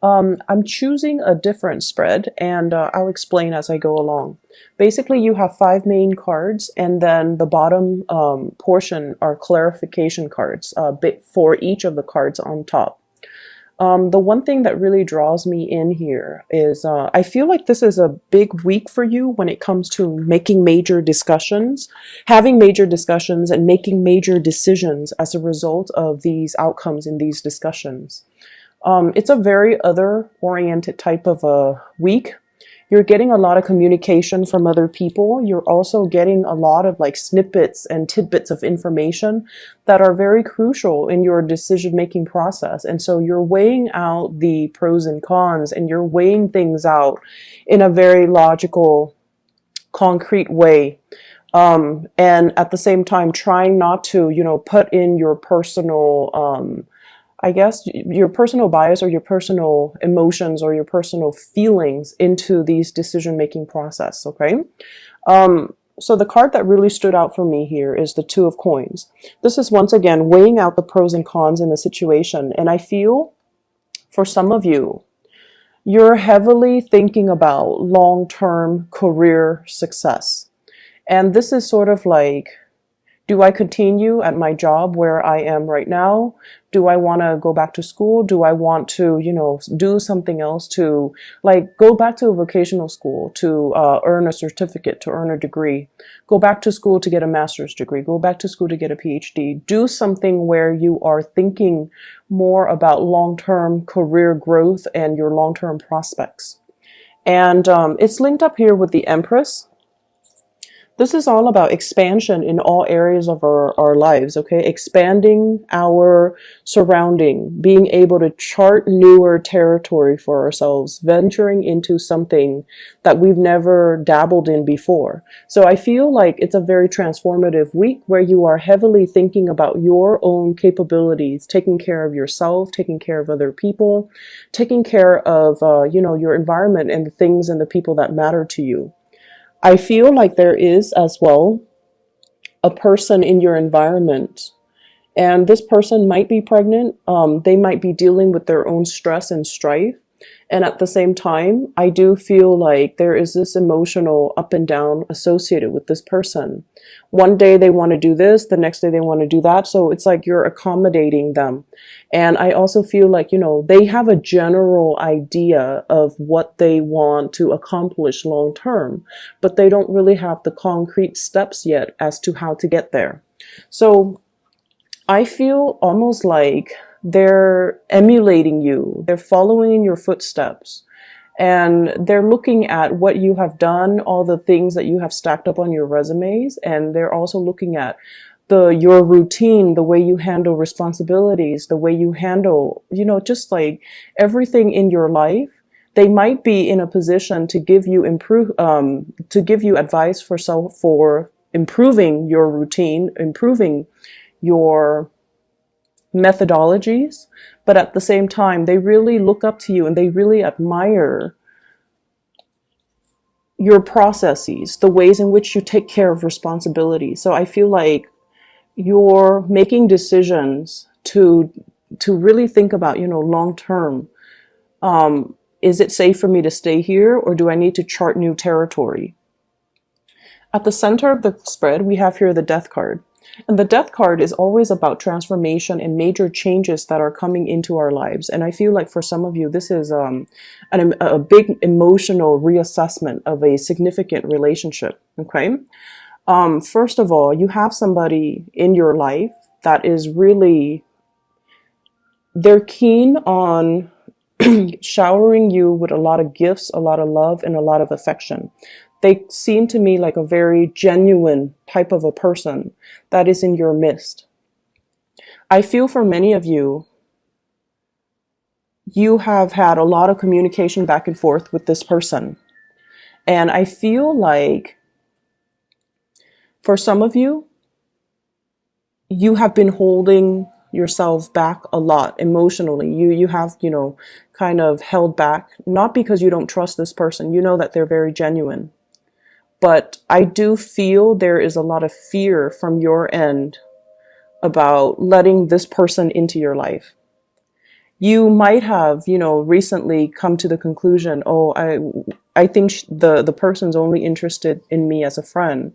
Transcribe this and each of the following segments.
I'm choosing a different spread, and I'll explain as I go along. Basically, you have 5 main cards, and then the bottom portion are clarification cards for each of the cards on top. The one thing that really draws me in here is I feel like this is a big week for you when it comes to making major discussions, having major discussions, and making major decisions as a result of these outcomes in these discussions. It's a very other-oriented type of a week. You're getting a lot of communication from other people. You're also getting a lot of like snippets and tidbits of information that are very crucial in your decision-making process. And so you're weighing out the pros and cons, and you're weighing things out in a very logical, concrete way. And at the same time, trying not to, put in your personal, I guess, your personal bias or your personal emotions or your personal feelings into these decision-making process, okay? So the card that really stood out for me here is the Two of Coins. This is once again weighing out the pros and cons in a situation. And I feel for some of you, you're heavily thinking about long-term career success. And this is sort of like, do I continue at my job where I am right now? Do I want to go back to school? Do I want to, do something else to like go back to a vocational school to earn a certificate, to earn a degree, go back to school to get a master's degree, go back to school to get a PhD, do something where you are thinking more about long-term career growth and your long-term prospects. And it's linked up here with the Empress. This is all about expansion in all areas of our lives, okay? Expanding our surrounding, being able to chart newer territory for ourselves, venturing into something that we've never dabbled in before. So I feel like it's a very transformative week where you are heavily thinking about your own capabilities, taking care of yourself, taking care of other people, taking care of, your environment and the things and the people that matter to you. I feel like there is as well a person in your environment, and this person might be pregnant. They might be dealing with their own stress and strife. And at the same time, I do feel like there is this emotional up and down associated with this person. One day they want to do this, the next day they want to do that. So it's like you're accommodating them. And I also feel like, they have a general idea of what they want to accomplish long term, but they don't really have the concrete steps yet as to how to get there. So I feel almost like they're emulating you. They're following in your footsteps. And they're looking at what you have done, all the things that you have stacked up on your resumes. And they're also looking at your routine, the way you handle responsibilities, the way you handle, just like everything in your life. They might be in a position to give you advice for improving your routine, improving your methodologies, but at the same time, they really look up to you and they really admire your processes, the ways in which you take care of responsibility. So I feel like you're making decisions to really think about, long term. Is it safe for me to stay here, or do I need to chart new territory? At the center of the spread, we have here the Death card. And the Death card is always about transformation and major changes that are coming into our lives. And I feel like for some of you, this is a big emotional reassessment of a significant relationship, okay? First of all, you have somebody in your life that is really, they're keen on showering you with a lot of gifts, a lot of love, and a lot of affection. They seem to me like a very genuine type of a person that is in your midst. I feel for many of you, you have had a lot of communication back and forth with this person. And I feel like for some of you, you have been holding yourself back a lot emotionally. You have, kind of held back, not because you don't trust this person. You know that they're very genuine. But I do feel there is a lot of fear from your end about letting this person into your life. You might have, recently come to the conclusion, oh, I think the person's only interested in me as a friend.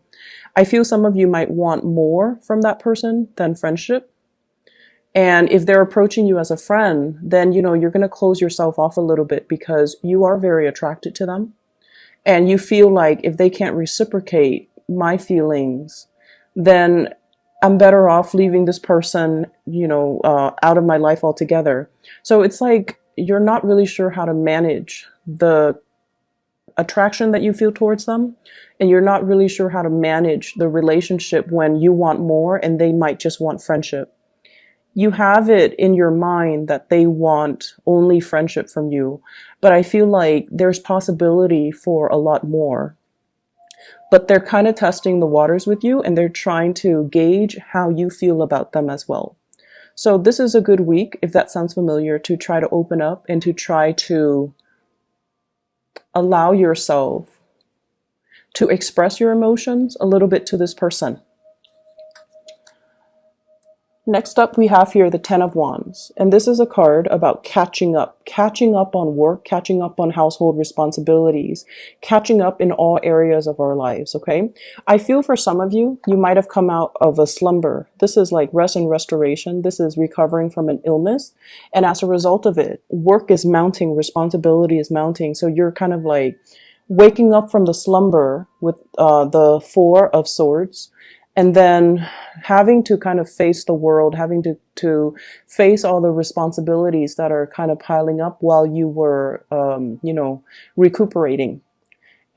I feel some of you might want more from that person than friendship. And if they're approaching you as a friend, then, you're going to close yourself off a little bit because you are very attracted to them. And you feel like if they can't reciprocate my feelings, then I'm better off leaving this person, out of my life altogether. So it's like you're not really sure how to manage the attraction that you feel towards them, and you're not really sure how to manage the relationship when you want more and they might just want friendship. You have it in your mind that they want only friendship from you, but I feel like there's possibility for a lot more. But they're kind of testing the waters with you, and they're trying to gauge how you feel about them as well. So this is a good week, if that sounds familiar, to try to open up and to try to allow yourself to express your emotions a little bit to this person. Next up, we have here the Ten of Wands, and this is a card about catching up on work, catching up on household responsibilities, catching up in all areas of our lives, okay? I feel for some of you, you might have come out of a slumber. This is like rest and restoration. This is recovering from an illness, and as a result of it, work is mounting, responsibility is mounting, so you're kind of like waking up from the slumber with the Four of Swords, and then having to kind of face the world, having to face all the responsibilities that are kind of piling up while you were, recuperating.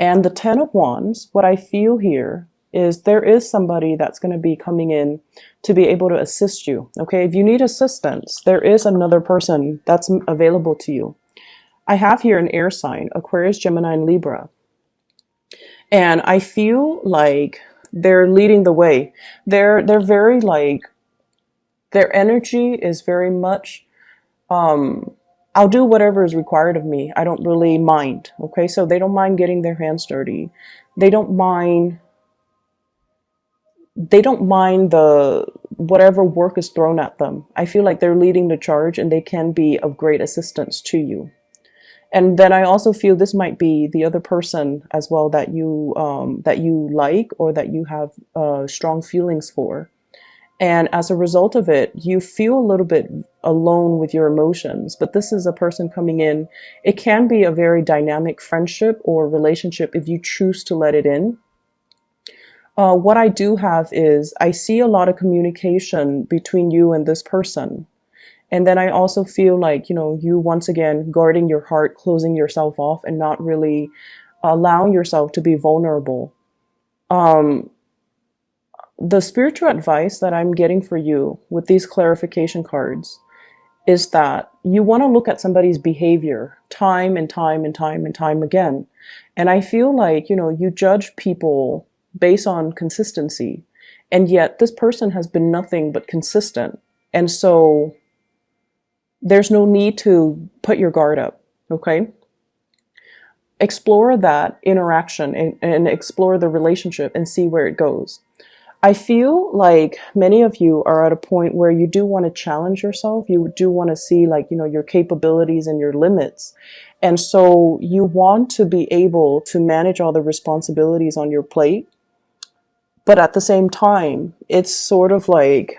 And the Ten of Wands, what I feel here is there is somebody that's going to be coming in to be able to assist you. Okay, if you need assistance, there is another person that's available to you. I have here an air sign, Aquarius, Gemini, and Libra. And I feel like they're leading the way. They're very like, their energy is very much, I'll do whatever is required of me. I don't really mind. Okay. So they don't mind getting their hands dirty. They don't mind the whatever work is thrown at them. I feel like they're leading the charge and they can be of great assistance to you. And then I also feel this might be the other person as well that you like, or that you have strong feelings for. And as a result of it, you feel a little bit alone with your emotions. But this is a person coming in. It can be a very dynamic friendship or relationship if you choose to let it in. What I do have is I see a lot of communication between you and this person. And then I also feel like, you once again guarding your heart, closing yourself off, and not really allowing yourself to be vulnerable. The spiritual advice that I'm getting for you with these clarification cards is that you want to look at somebody's behavior time and time and time and time again. And I feel like, you judge people based on consistency, and yet this person has been nothing but consistent. And so there's no need to put your guard up, okay? Explore that interaction and explore the relationship and see where it goes. I feel like many of you are at a point where you do want to challenge yourself. You do want to see your capabilities and your limits. And so you want to be able to manage all the responsibilities on your plate. But at the same time, it's sort of like,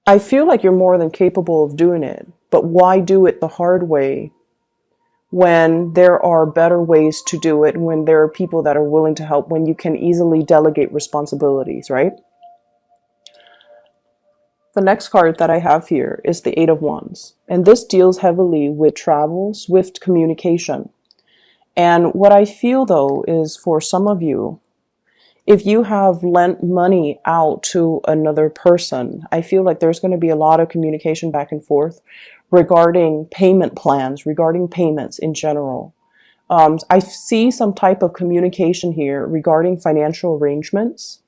I feel like you're more than capable of doing it, but why do it the hard way when there are better ways to do it, when there are people that are willing to help, when you can easily delegate responsibilities, right? The next card that I have here is the Eight of Wands, and this deals heavily with travel, swift communication. And what I feel though is for some of you, if you have lent money out to another person, I feel like there's going to be a lot of communication back and forth regarding payment plans, regarding payments in general. I see some type of communication here regarding financial arrangements.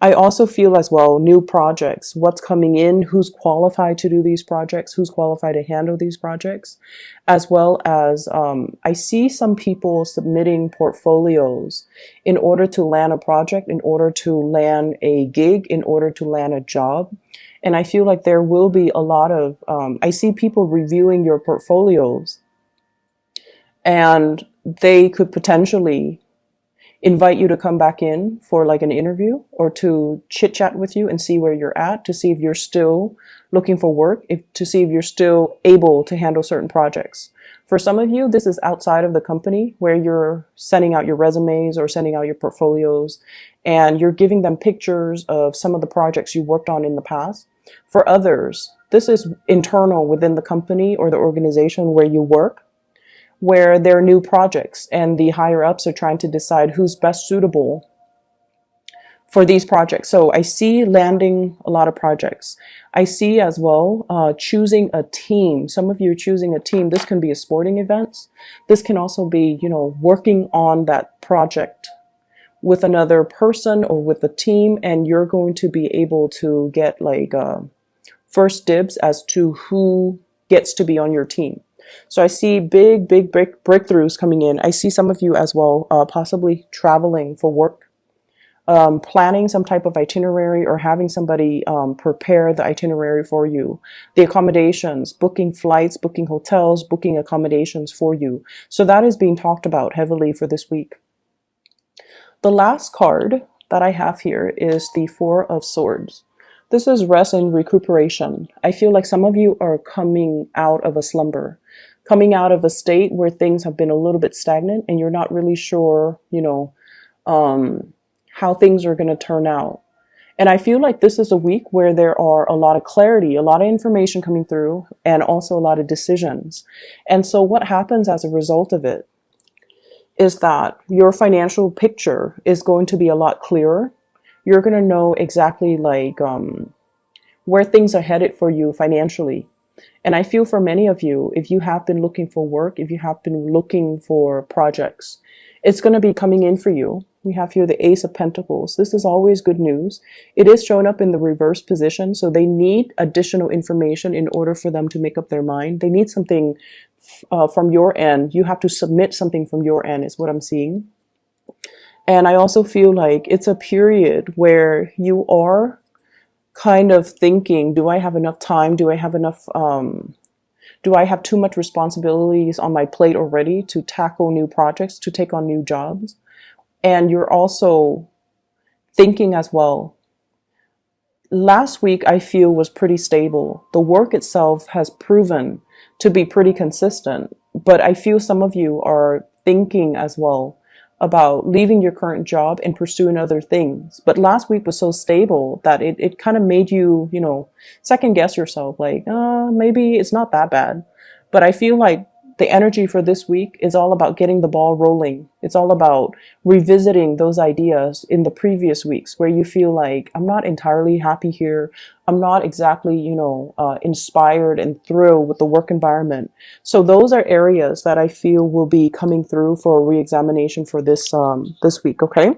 I also feel as well new projects, what's coming in, who's qualified to do these projects, who's qualified to handle these projects, as well as I see some people submitting portfolios in order to land a project, in order to land a gig, in order to land a job. And I feel like there will be a lot of, I see people reviewing your portfolios, and they could potentially invite you to come back in for like an interview, or to chit chat with you and see where you're at, to see if you're still looking for work, to see if you're still able to handle certain projects. For some of you, this is outside of the company, where you're sending out your resumes or sending out your portfolios, and you're giving them pictures of some of the projects you worked on in the past. For others, this is internal within the company or the organization where you work, where there are new projects and the higher ups are trying to decide who's best suitable for these projects. So I see landing a lot of projects. I see as well choosing a team. Some of you are choosing a team. This can be a sporting event. This can also be, you know, working on that project with another person or with a team, and you're going to be able to get like first dibs as to who gets to be on your team. So I see big breakthroughs coming in. I see some of you as well possibly traveling for work, planning some type of itinerary, or having somebody prepare the itinerary for you, the accommodations, booking flights, booking hotels, booking accommodations for you. So that is being talked about heavily for this week. The last card that I have here is the Four of Swords. This is rest and recuperation. I feel like some of you are coming out of a slumber, coming out of a state where things have been a little bit stagnant and you're not really sure, you know, how things are going to turn out. And I feel like this is a week where there are a lot of clarity, a lot of information coming through, and also a lot of decisions. And so what happens as a result of it is that your financial picture is going to be a lot clearer. You're going to know exactly like where things are headed for you financially. And I feel for many of you, if you have been looking for work, if you have been looking for projects, it's going to be coming in for you. We have here the Ace of Pentacles. This is always good news. It is showing up in the reverse position, so they need additional information in order for them to make up their mind. They need something from your end. You have to submit something from your end, is what I'm seeing. And I also feel like it's a period where you are kind of thinking, do I have enough time? Do I have enough, do I have too much responsibilities on my plate already to tackle new projects, to take on new jobs? And you're also thinking as well, last week I feel was pretty stable. The work itself has proven to be pretty consistent, but I feel some of you are thinking as well about leaving your current job and pursuing other things. But last week was so stable that it kind of made you, you know, second guess yourself, like, maybe it's not that bad. But I feel like the energy for this week is all about getting the ball rolling. It's all about revisiting those ideas in the previous weeks where you feel like, I'm not entirely happy here. I'm not exactly, you know, inspired and thrilled with the work environment. So those are areas that I feel will be coming through for a re-examination for this week. Okay.